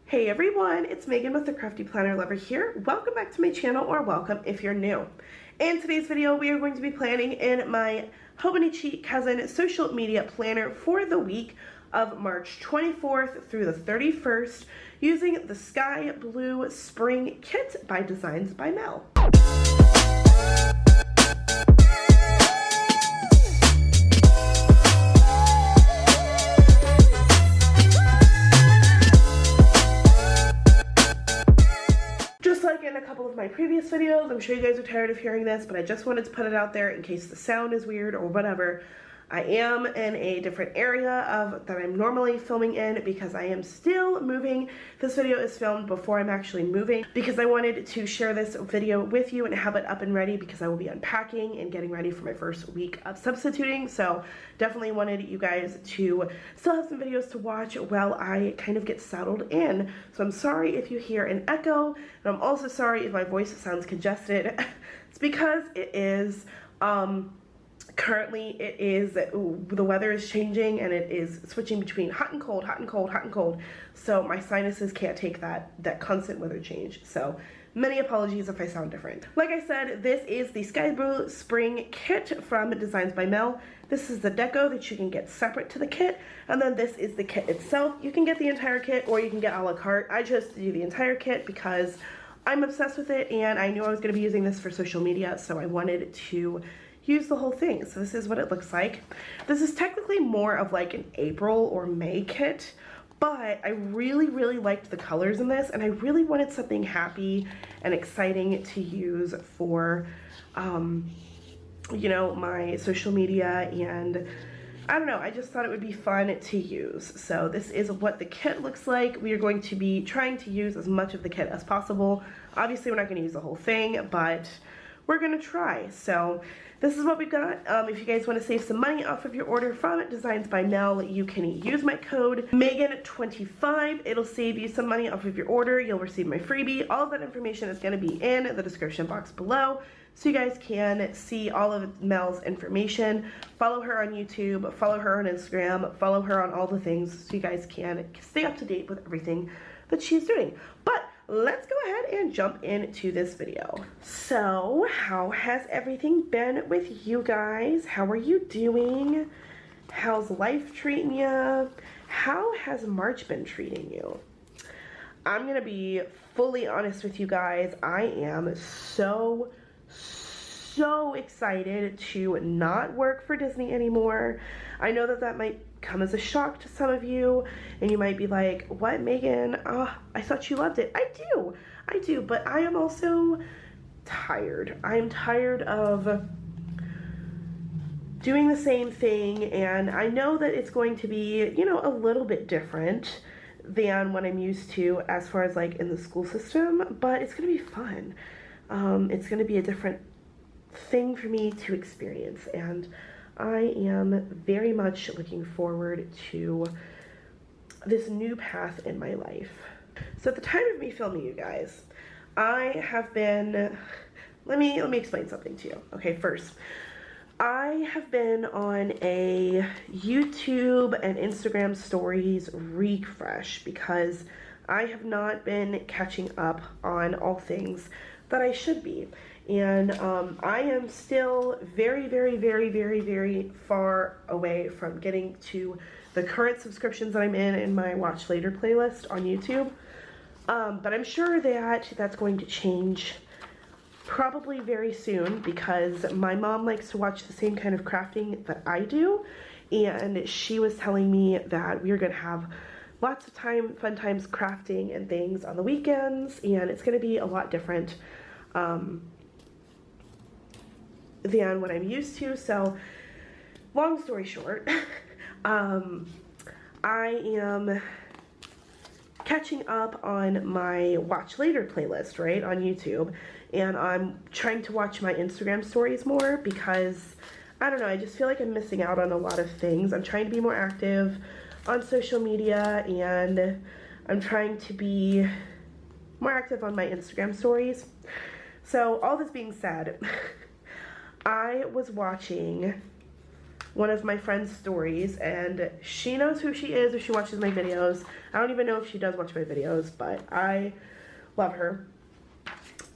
Hey everyone, it's Megan with the CraftyPlannerLovR here. Welcome back to my channel, or welcome if you're new. In today's video, we are going to be planning in my Hobonichi cousin social media planner for the week of March 24th through the 31st using the Sky Blue Spring Kit by Designs by Mel. Couple of my previous videos, I'm sure you guys are tired of hearing this, but I just wanted to put it out there in case the sound is weird or whatever. I am in a different area that I'm normally filming in because I am still moving. This video is filmed before I'm actually moving because I wanted to share this video with you and have it up and ready because I will be unpacking and getting ready for my first week of substituting. So definitely wanted you guys to still have some videos to watch while I kind of get settled in. So I'm sorry if you hear an echo, and I'm also sorry if my voice sounds congested. It's because it is currently it is, the weather is changing and it is switching between hot and cold, hot and cold, hot and cold. So my sinuses can't take that constant weather change. So many apologies if I sound different. Like I said, this is the Sky Blue Spring Kit from Designs by Mel. This is the deco that you can get separate to the kit, and then this is the kit itself. You can get the entire kit or you can get a la carte. I chose to do the entire kit because I'm obsessed with it and I knew I was going to be using this for social media, so I wanted to use the whole thing. So this is what it looks like. This is technically more of like an April or May kit, but I really liked the colors in this, and I really wanted something happy and exciting to use for you know, my social media, and I don't know, I just thought it would be fun to use. So this is what the kit looks like. We are going to be trying to use as much of the kit as possible. Obviously we're not going to use the whole thing, but we're going to try. So this is what we've got. If you guys want to save some money off of your order from Designs by Mel, you can use my code Megan25. It'll save you some money off of your order. You'll receive my freebie. All of that information is going to be in the description box below, so you guys can see all of Mel's information. Follow her on YouTube, follow her on Instagram, follow her on all the things so you guys can stay up to date with everything that she's doing. But let's go ahead and jump into this video. So, how has everything been with you guys? How are you doing? How's life treating you? How has March been treating you? I'm gonna be fully honest with you guys. I am so excited to not work for Disney anymore. I know that might come as a shock to some of you, and you might be like, what, Megan? I thought you loved it. I do, but I am also tired. I am tired of doing the same thing, and I know that it's going to be, you know, a little bit different than what I'm used to as far as like in the school system, but it's gonna be fun. It's gonna be a different thing for me to experience, and I am very much looking forward to this new path in my life. So at the time of me filming you guys, I have been, let me explain something to you. Okay, first, I have been on a YouTube and Instagram stories refresh because I have not been catching up on all things that I should be. And I am still very far away from getting to the current subscriptions that I'm in my Watch Later playlist on YouTube. But I'm sure that that's going to change probably very soon because my mom likes to watch the same kind of crafting that I do. And she was telling me that we are going to have lots of fun times crafting and things on the weekends, and it's going to be a lot different than what I'm used to. So long story short, I am catching up on my Watch Later playlist, right, on YouTube, and I'm trying to watch my Instagram stories more because, I don't know, I just feel like I'm missing out on a lot of things. I'm trying to be more active on social media, and I'm trying to be more active on my Instagram stories. So all this being said, I was watching one of my friend's stories, and she knows who she is if she watches my videos. I don't even know if she does watch my videos, but I love her.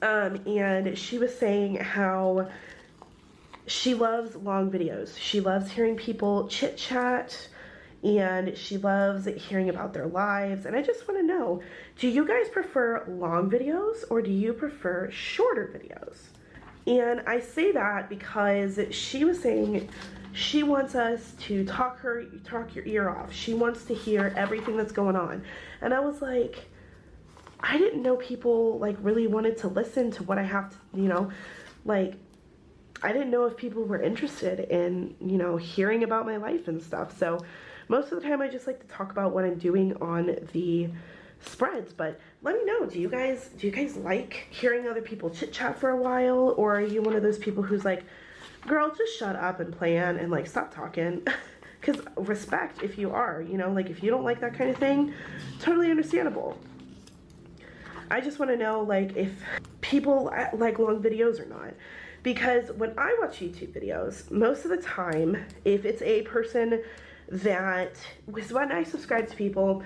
And she was saying how she loves long videos. She loves hearing people chit chat, and she loves hearing about their lives. And I just want to know, do you guys prefer long videos or do you prefer shorter videos? And I say that because she was saying she wants us to talk your ear off. She wants to hear everything that's going on. And I was like, I didn't know people like really wanted to listen to what I have to, you know, like, I didn't know if people were interested in, you know, hearing about my life and stuff. So most of the time I just like to talk about what I'm doing on the spreads. But let me know, do you guys like hearing other people chit chat for a while? Or are you one of those people who's like, girl, just shut up and plan and like stop talking? Because respect if you are, you know, like if you don't like that kind of thing, totally understandable. I just want to know like if people like long videos or not. Because when I watch YouTube videos, most of the time, if it's a person that, because when I subscribe to people,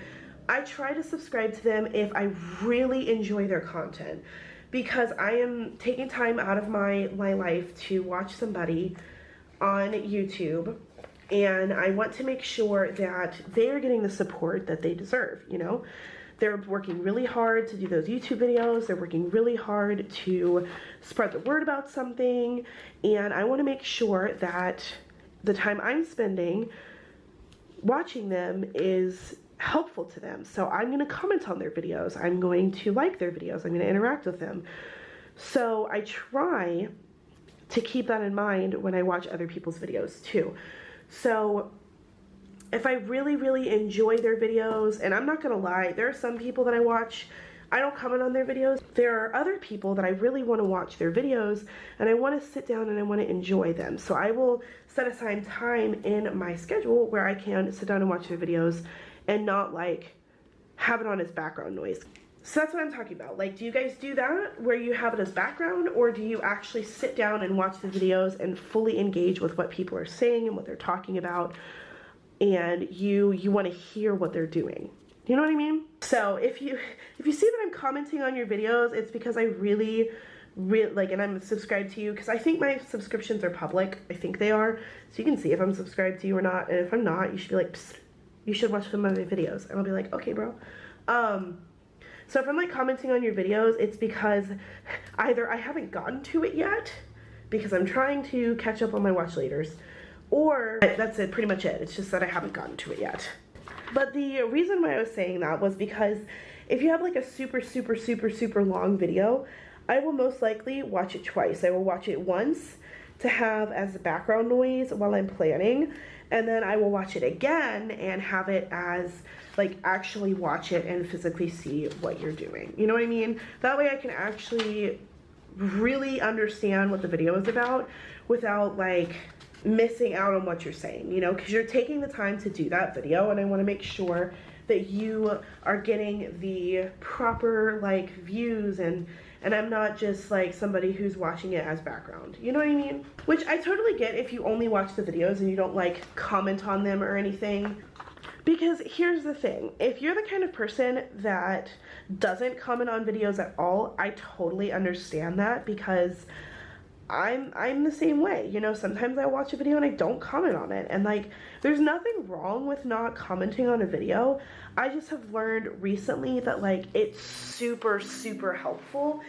I try to subscribe to them if I really enjoy their content. Because I am taking time out of my life to watch somebody on YouTube, and I want to make sure that they are getting the support that they deserve, you know? They're working really hard to do those YouTube videos. They're working really hard to spread the word about something. And I want to make sure that the time I'm spending watching them is helpful to them. So I'm going to comment on their videos. I'm going to like their videos. I'm going to interact with them. So I try to keep that in mind when I watch other people's videos too. So if I really, really enjoy their videos, and I'm not gonna lie, there are some people that I watch, I don't comment on their videos. There are other people that I really want to watch their videos, and I want to sit down and I want to enjoy them. So I will set aside time in my schedule where I can sit down and watch their videos and not like have it on as background noise. So that's what I'm talking about. Like, do you guys do that where you have it as background, or do you actually sit down and watch the videos and fully engage with what people are saying and what they're talking about? And you want to hear what they're doing. You know what I mean? So if you see that I'm commenting on your videos, it's because I really like, and I'm subscribed to you, because I think my subscriptions are public. I think they are. So you can see if I'm subscribed to you or not. And if I'm not, you should be like, psst, you should watch some of my videos. And I'll be like, okay, bro. So if I'm like commenting on your videos, it's because either I haven't gotten to it yet, because I'm trying to catch up on my watch laters, or that's it, pretty much it. It's just that I haven't gotten to it yet. But the reason why I was saying that was because if you have like a super, super, super, super long video, I will most likely watch it twice. I will watch it once to have as background noise while I'm planning, and then I will watch it again and have it as like actually watch it and physically see what you're doing. You know what I mean? That way I can actually really understand what the video is about without like missing out on what you're saying, you know, because you're taking the time to do that video, and I want to make sure that you are getting the proper like views, and I'm not just like somebody who's watching it as background, you know what I mean? Which I totally get if you only watch the videos and you don't like comment on them or anything. Because here's the thing, if you're the kind of person that doesn't comment on videos at all, I totally understand that, because I'm the same way, you know. Sometimes I watch a video and I don't comment on it, and like there's nothing wrong with not commenting on a video. I just have learned recently that like it's super, super helpful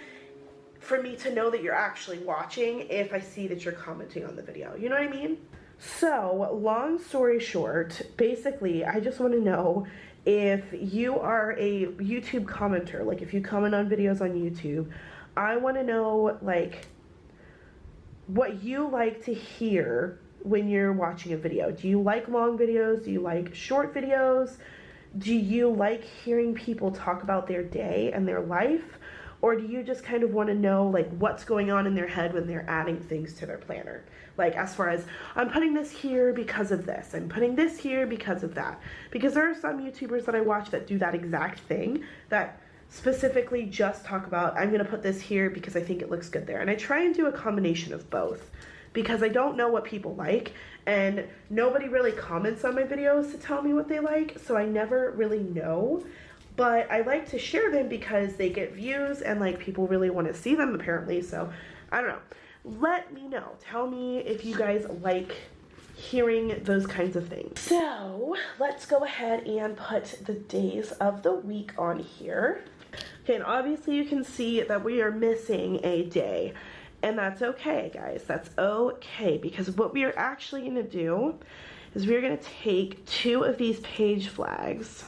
for me to know that you're actually watching if I see that you're commenting on the video, you know what I mean? So long story short, basically I just want to know if you are a YouTube commenter, like if you comment on videos on YouTube, I want to know like what you like to hear when you're watching a video. Do you like long videos? Do you like short videos? Do you like hearing people talk about their day and their life? Or do you just kind of want to know like what's going on in their head when they're adding things to their planner? Like as far as, I'm putting this here because of this, I'm putting this here because of that. Because there are some YouTubers that I watch that do that exact thing, that specifically just talk about, I'm going to put this here because I think it looks good there. And I try and do a combination of both, because I don't know what people like, and nobody really comments on my videos to tell me what they like, so I never really know. But I like to share them because they get views and like people really want to see them apparently. So I don't know. Let me know. Tell me if you guys like hearing those kinds of things. So let's go ahead and put the days of the week on here. Okay, and obviously you can see that we are missing a day. And that's okay, guys. That's okay, because what we are actually going to do is we're going to take 2 of these page flags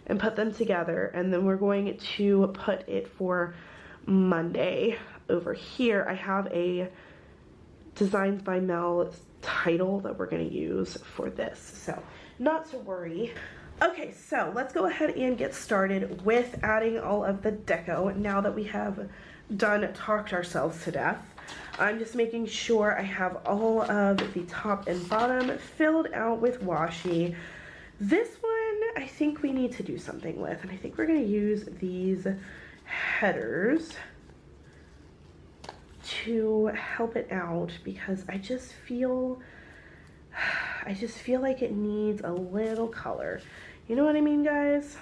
and put them together, and then we're going to put it for Monday. Over here I have a Designs by Mel title that we're going to use for this, so not to worry. Okay, so let's go ahead and get started with adding all of the deco now that we have talked ourselves to death. I'm just making sure I have all of the top and bottom filled out with washi. This one I think we need to do something with, and I think we're going to use these headers to help it out, because I just feel like it needs a little color. You know what I mean, guys?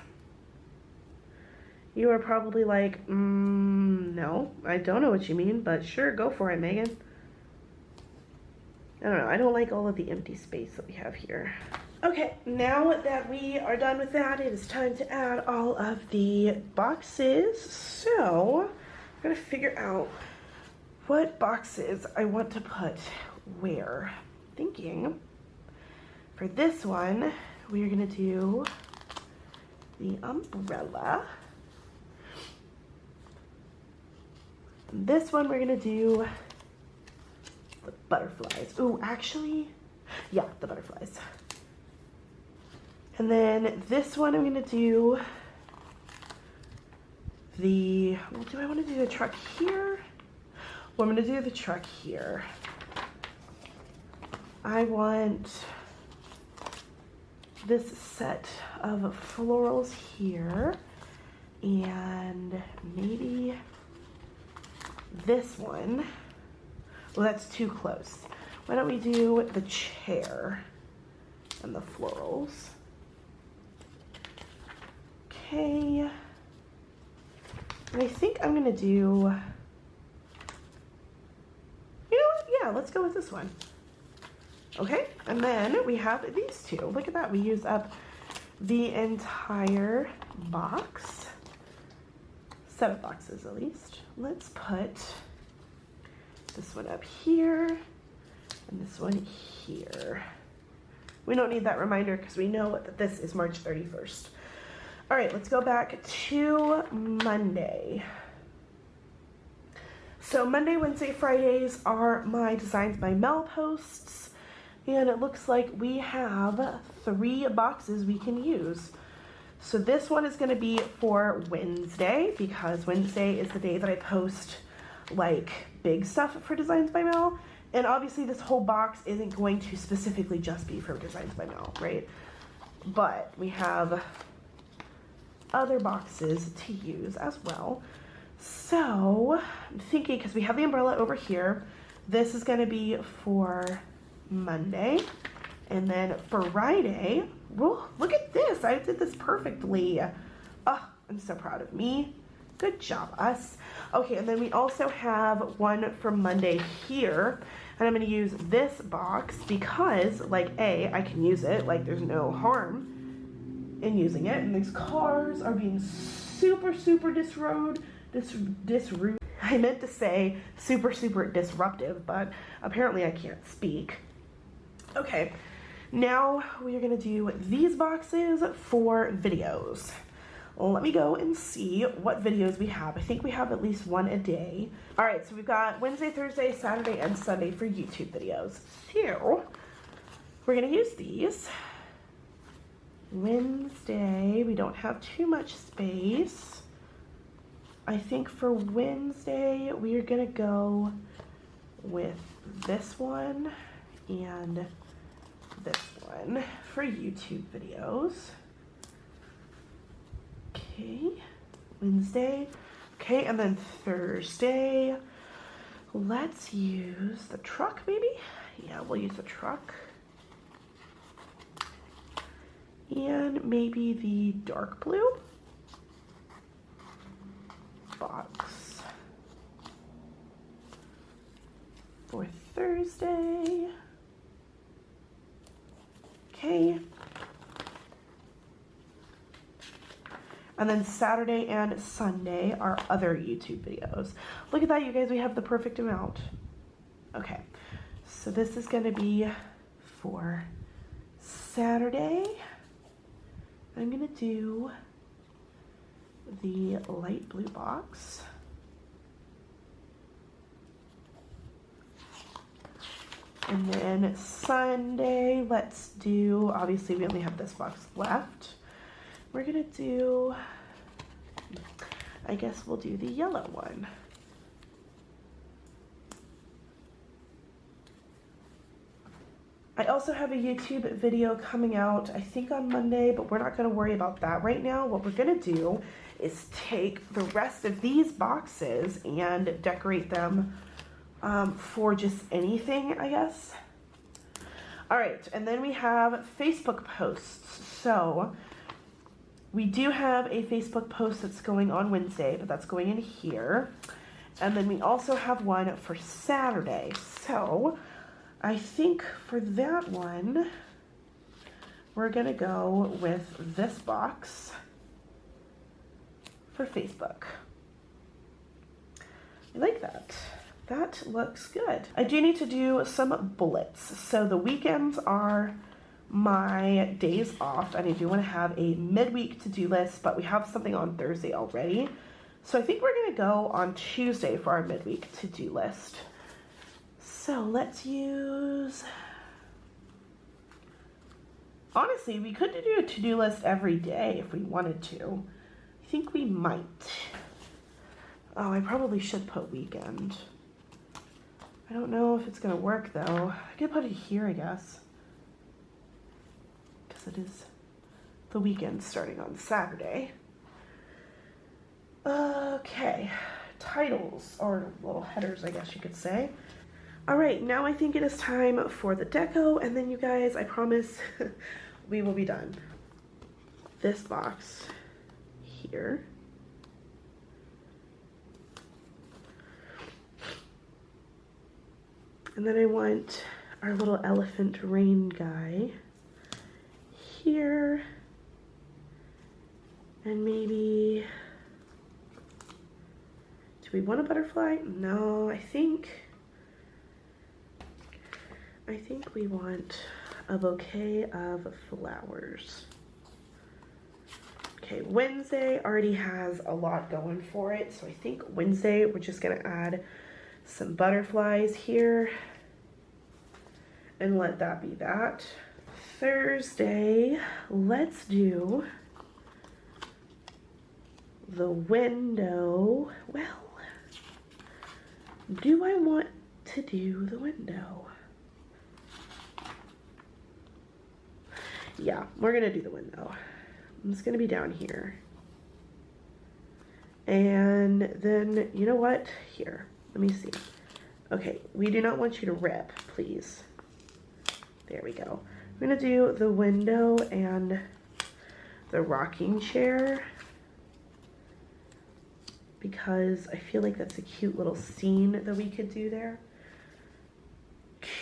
You are probably like, no, I don't know what you mean, but sure, go for it, Megan. I don't know, I don't like all of the empty space that we have here. Okay, now that we are done with that, it is time to add all of the boxes. So, I'm gonna figure out what boxes I want to put where. Thinking, for this one, we are gonna do the umbrella. This one we're gonna do the butterflies. Ooh, actually, yeah, the butterflies. And then this one I'm gonna do the, well, do I want to do the truck here? Well, I'm gonna do the truck here. I want this set of florals here, and maybe this one. Well, that's too close. Why don't we do the chair and the florals? Okay, and I think I'm gonna do, you know what, yeah, let's go with this one. Okay, and then we have these 2. Look at that, we use up the entire box, set of boxes at least. Let's put this one up here and this one here. We don't need that reminder because we know that this is March 31st. All right, let's go back to Monday. So Monday, Wednesday, Fridays are my Designs by Mel posts, and it looks like we have 3 boxes we can use. So this one is going to be for Wednesday, because Wednesday is the day that I post like big stuff for Designs by Mel, and obviously this whole box isn't going to specifically just be for Designs by Mel, right? But we have other boxes to use as well. So I'm thinking, because we have the umbrella over here, this is going to be for Monday, and then Friday, well, look at this, I did this perfectly. Oh, I'm so proud of me. Good job, us. Okay, and then we also have one for Monday here, and I'm going to use this box because, like, A, I can use it, like, there's no harm in using it, and these cars are being super I meant to say super disruptive, but apparently I can't speak. Okay, now we are gonna do these boxes for videos. Let me go and see what videos we have. I think we have at least 1 a day. All right, so we've got Wednesday, Thursday, Saturday, and Sunday for YouTube videos. So we're gonna use these. Wednesday, we don't have too much space. I think for Wednesday, we are gonna go with this one and this one for YouTube videos. Okay, Wednesday. Okay, and then Thursday. Let's use the truck maybe? Yeah, we'll use the truck. And maybe the dark blue box for Thursday. Okay. And then Saturday and Sunday are other YouTube videos. Look at that, you guys, we have the perfect amount. Okay, so this is gonna be for Saturday. I'm gonna do the light blue box. And then Sunday, let's do, obviously we only have this box left. We're gonna do, I guess we'll do the yellow one. I also have a YouTube video coming out, I think on Monday, but we're not gonna worry about that right now. What we're gonna do is take the rest of these boxes and decorate them for just anything, I guess. All right, and then we have Facebook posts. So we do have a Facebook post that's going on Wednesday, but that's going in here. And then we also have one for Saturday. So I think for that one, we're gonna go with this box for Facebook. I like that. That looks good. I do need to do some bullets. So the weekends are my days off, and I do want to have a midweek to-do list, but we have something on Thursday already. So I think we're gonna go on Tuesday for our midweek to-do list. So let's use, honestly, we could do a to-do list every day if we wanted to. I think we might. Oh, I probably should put weekend. I don't know if it's gonna work though. I could put it here, I guess. Because it is the weekend starting on Saturday. Okay, titles, or little headers, I guess you could say. All right, now I think it is time for the deco, and then you guys, I promise, we will be done. This box here. And then I want our little elephant rain guy here. And maybe, do we want a butterfly? No, I think we want a bouquet of flowers. Okay, Wednesday already has a lot going for it, so I think Wednesday we're just gonna add some butterflies here and let that be that. Thursday, let's do the window. Well, do I want to do the window? Yeah, we're gonna do the window. It's gonna be down here. And then, you know what? Here, let me see. Okay, we do not want you to rip, please. There we go. I'm gonna do the window and the rocking chair because I feel like that's a cute little scene that we could do there.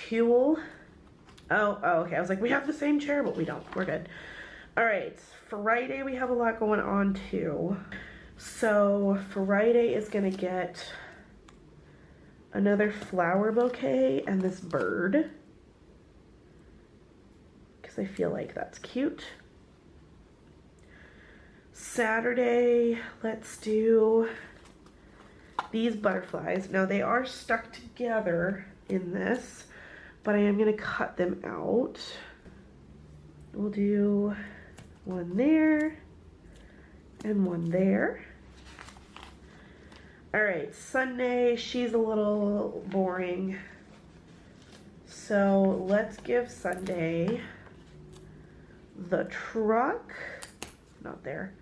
Cool. Oh, okay. I was like, we have the same chair, but we don't. We're good. All right. Friday, we have a lot going on too. So Friday is going to get another flower bouquet and this bird because I feel like that's cute. Saturday, let's do these butterflies. Now they are stuck together in this, but I am going to cut them out. We'll do one there and one there. All right, Sunday, she's a little boring. So let's give Sunday the truck. Not there.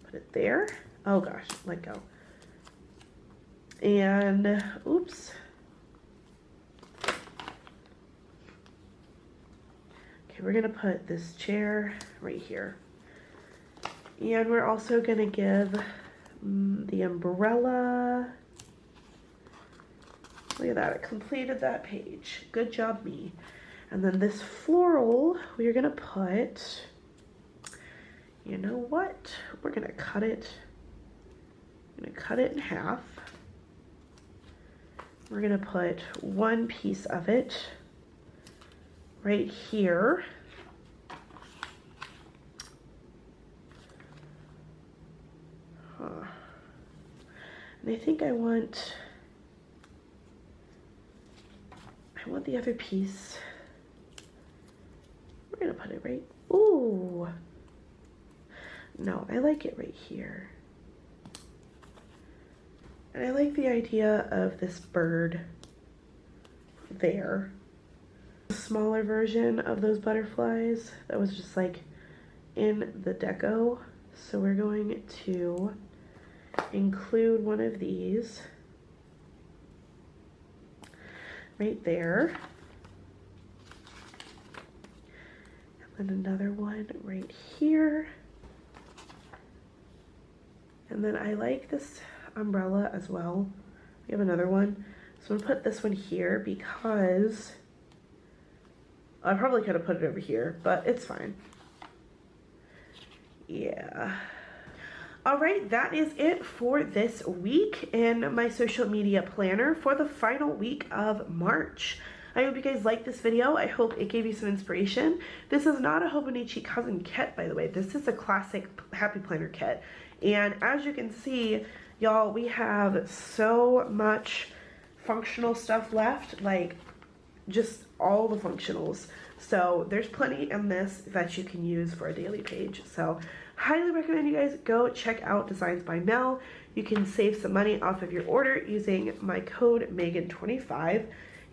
Put it there. Oh gosh, let go. And, oops. Okay, we're gonna put this chair right here. And we're also gonna give the umbrella. Look at that, it completed that page. Good job, me. And then this floral, we're gonna put, you know what? We're gonna cut it. I'm gonna cut it in half. We're gonna put one piece of it right here. And I think I want the other piece. We're gonna put it right, ooh. No, I like it right here. And I like the idea of this bird there. A smaller version of those butterflies that was just like in the deco. So we're going to include one of these right there. And then another one right here. And then I like this umbrella as well. We have another one. So I'm gonna put this one here because I probably could have put it over here, but it's fine. Yeah. All right, that is it for this week in my social media planner for the final week of March. I hope you guys liked this video. I hope it gave you some inspiration. This is not a Hobonichi cousin kit, by the way. This is a classic Happy Planner kit. And as you can see, y'all, we have so much functional stuff left, like just all the functionals. So there's plenty in this that you can use for a daily page. So highly recommend you guys go check out Designs by Mel. You can save some money off of your order using my code Megan25.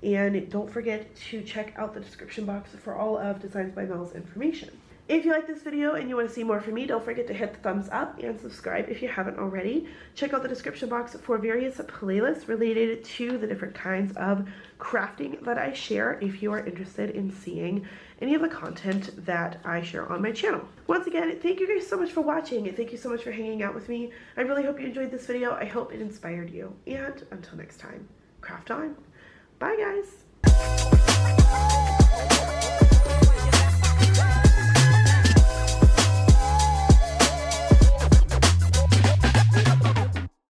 And don't forget to check out the description box for all of Designs by Mel's information. If you like this video and you want to see more from me, don't forget to hit the thumbs up and subscribe if you haven't already. Check out the description box for various playlists related to the different kinds of crafting that I share if you are interested in seeing any of the content that I share on my channel. Once again, thank you guys so much for watching and thank you so much for hanging out with me. I really hope you enjoyed this video. I hope it inspired you. And until next time, craft on. Bye guys.